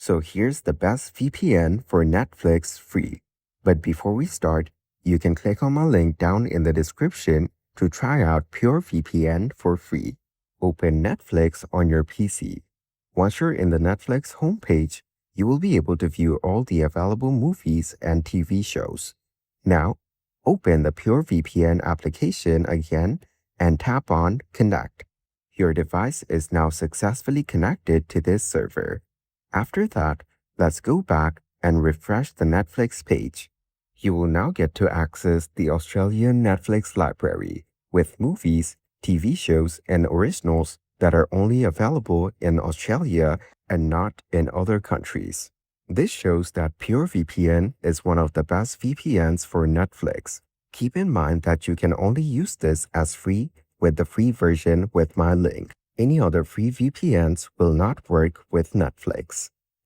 So here's the best VPN for Netflix free. But before we start, you can click on my link down in the description to try out Pure VPN for free. Open Netflix on your PC. Once you're in the Netflix homepage, you will be able to view all the available movies and TV shows. Now, open the Pure VPN application again and tap on Connect. Your device is now successfully connected to this server. After that, let's go back and refresh the Netflix page. You will now get to access the Australian Netflix library with movies, TV shows, and originals that are only available in Australia and not in other countries. This shows that Pure VPN is one of the best VPNs for Netflix. Keep in mind that you can only use this as free with the free version with my link. Any other free VPNs will not work with Netflix.